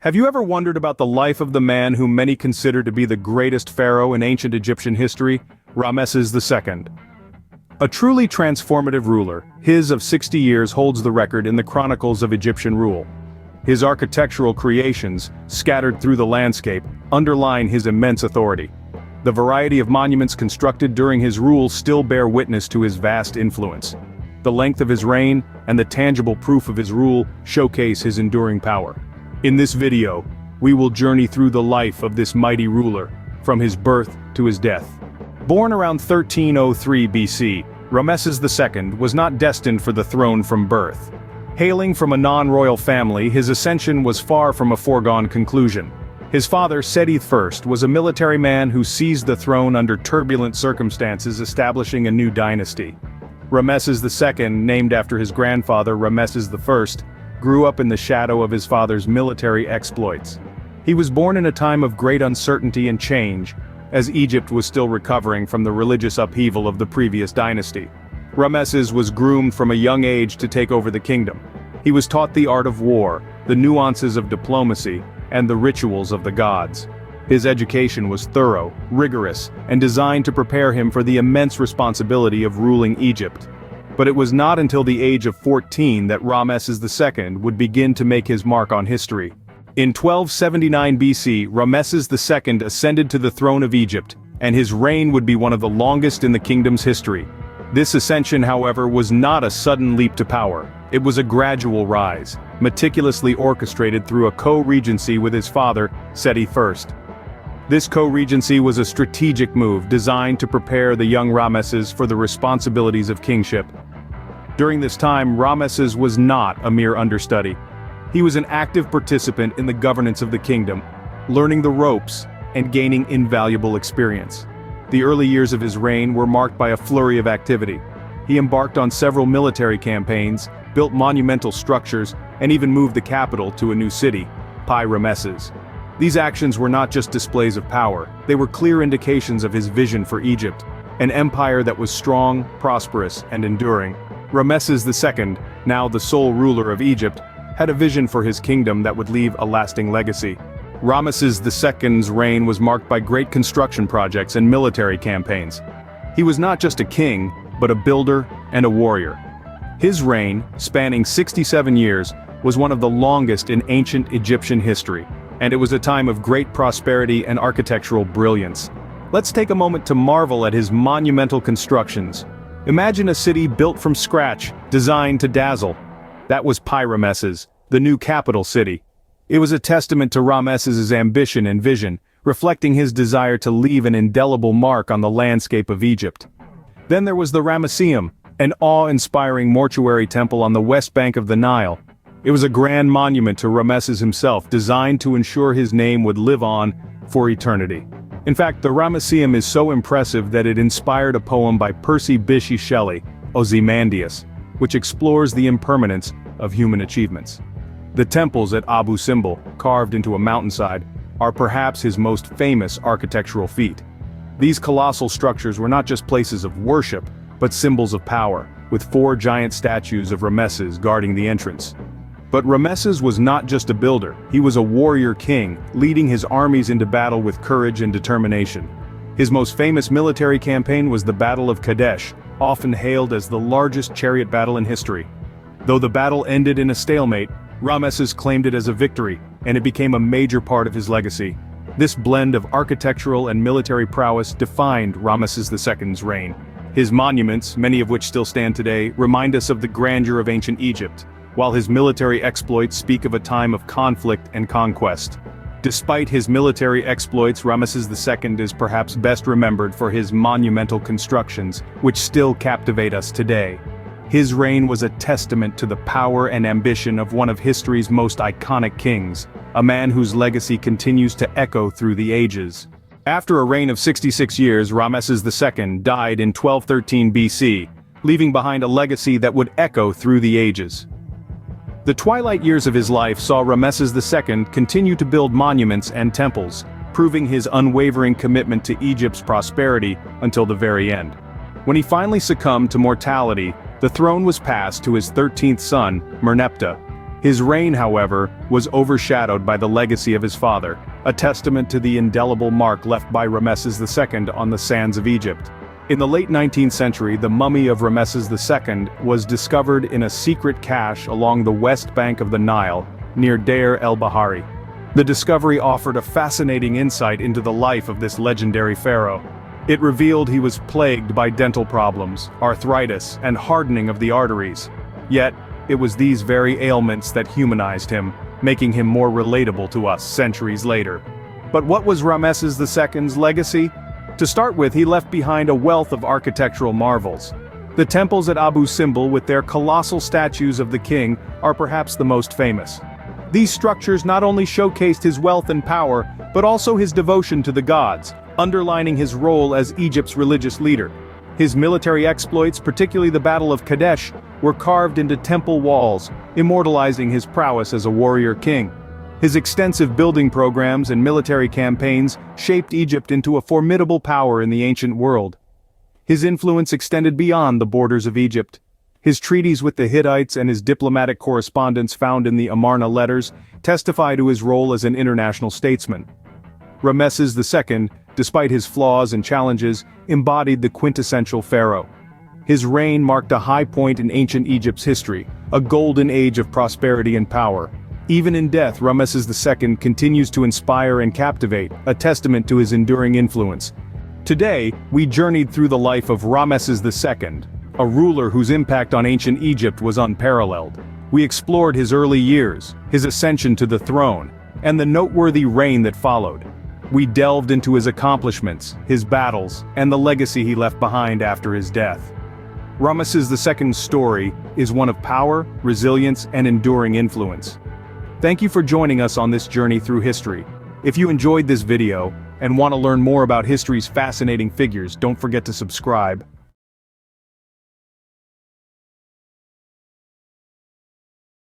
Have you ever wondered about the life of the man whom many consider to be the greatest pharaoh in ancient Egyptian history, Ramesses II? A truly transformative ruler, his of 60 years holds the record in the chronicles of Egyptian rule. His architectural creations, scattered through the landscape, underline his immense authority. The variety of monuments constructed during his rule still bear witness to his vast influence. The length of his reign and the tangible proof of his rule showcase his enduring power. In this video, we will journey through the life of this mighty ruler, from his birth to his death. Born around 1303 BC, Ramesses II was not destined for the throne from birth. Hailing from a non-royal family, his ascension was far from a foregone conclusion. His father, Seti I, was a military man who seized the throne under turbulent circumstances, establishing a new dynasty. Ramesses II, named after his grandfather Ramesses I, grew up in the shadow of his father's military exploits. He was born in a time of great uncertainty and change, as Egypt was still recovering from the religious upheaval of the previous dynasty. Ramesses was groomed from a young age to take over the kingdom. He was taught the art of war, the nuances of diplomacy, and the rituals of the gods. His education was thorough, rigorous, and designed to prepare him for the immense responsibility of ruling Egypt. But it was not until the age of 14 that Ramesses II would begin to make his mark on history. In 1279 BC, Ramesses II ascended to the throne of Egypt, and his reign would be one of the longest in the kingdom's history. This ascension, however, was not a sudden leap to power. It was a gradual rise, meticulously orchestrated through a co-regency with his father, Seti I. This co-regency was a strategic move designed to prepare the young Ramesses for the responsibilities of kingship. During this time, Ramesses was not a mere understudy. He was an active participant in the governance of the kingdom, learning the ropes and gaining invaluable experience. The early years of his reign were marked by a flurry of activity. He embarked on several military campaigns, built monumental structures, and even moved the capital to a new city, Ramesses. These actions were not just displays of power, they were clear indications of his vision for Egypt, an empire that was strong, prosperous, and enduring. Ramesses II, now the sole ruler of Egypt, had a vision for his kingdom that would leave a lasting legacy. Ramesses II's reign was marked by great construction projects and military campaigns. He was not just a king, but a builder and a warrior. His reign, spanning 67 years, was one of the longest in ancient Egyptian history, and it was a time of great prosperity and architectural brilliance. Let's take a moment to marvel at his monumental constructions. Imagine a city built from scratch, designed to dazzle. That was Ramesses, the new capital city. It was a testament to Ramesses' ambition and vision, reflecting his desire to leave an indelible mark on the landscape of Egypt. Then there was the Ramesseum, an awe-inspiring mortuary temple on the west bank of the Nile. It was a grand monument to Ramesses himself, designed to ensure his name would live on for eternity. In fact, the Ramesseum is so impressive that it inspired a poem by Percy Bysshe Shelley, Ozymandias, which explores the impermanence of human achievements. The temples at Abu Simbel, carved into a mountainside, are perhaps his most famous architectural feat. These colossal structures were not just places of worship, but symbols of power, with 4 giant statues of Ramesses guarding the entrance. But Ramesses was not just a builder, he was a warrior king, leading his armies into battle with courage and determination. His most famous military campaign was the Battle of Kadesh, often hailed as the largest chariot battle in history. Though the battle ended in a stalemate, Ramesses claimed it as a victory, and it became a major part of his legacy. This blend of architectural and military prowess defined Ramesses II's reign. His monuments, many of which still stand today, remind us of the grandeur of ancient Egypt, while his military exploits speak of a time of conflict and conquest. Despite his military exploits, Ramesses II is perhaps best remembered for his monumental constructions, which still captivate us today. His reign was a testament to the power and ambition of one of history's most iconic kings, a man whose legacy continues to echo through the ages. After a reign of 66 years, Ramesses II died in 1213 BC, leaving behind a legacy that would echo through the ages. The twilight years of his life saw Ramesses II continue to build monuments and temples, proving his unwavering commitment to Egypt's prosperity until the very end. When he finally succumbed to mortality, the throne was passed to his 13th son, Merneptah. His reign, however, was overshadowed by the legacy of his father, a testament to the indelible mark left by Rmses II on the sands of Egypt. In the late 19th century, the mummy of Rmses II was discovered in a secret cache along the west bank of the Nile, near Deir el-Bahari. The discovery offered a fascinating insight into the life of this legendary pharaoh. It revealed he was plagued by dental problems, arthritis, and hardening of the arteries. Yet, it was these very ailments that humanized him, making him more relatable to us centuries later. But what was Rmses II's legacy? To start with, he left behind a wealth of architectural marvels. The temples at Abu Simbel with their colossal statues of the king are perhaps the most famous. These structures not only showcased his wealth and power, but also his devotion to the gods, underlining his role as Egypt's religious leader. His military exploits, particularly the Battle of Kadesh, were carved into temple walls, immortalizing his prowess as a warrior king. His extensive building programs and military campaigns shaped Egypt into a formidable power in the ancient world. His influence extended beyond the borders of Egypt. His treaties with the Hittites and his diplomatic correspondence found in the Amarna letters testify to his role as an international statesman. Rmses II, despite his flaws and challenges, embodied the quintessential pharaoh. His reign marked a high point in ancient Egypt's history, a golden age of prosperity and power. Even in death, Rmses II continues to inspire and captivate, a testament to his enduring influence. Today, we journeyed through the life of Rmses II, a ruler whose impact on ancient Egypt was unparalleled. We explored his early years, his ascension to the throne, and the noteworthy reign that followed. We delved into his accomplishments, his battles, and the legacy he left behind after his death. Rmses II's story is one of power, resilience, and enduring influence. Thank you for joining us on this journey through history. If you enjoyed this video and want to learn more about history's fascinating figures, don't forget to subscribe.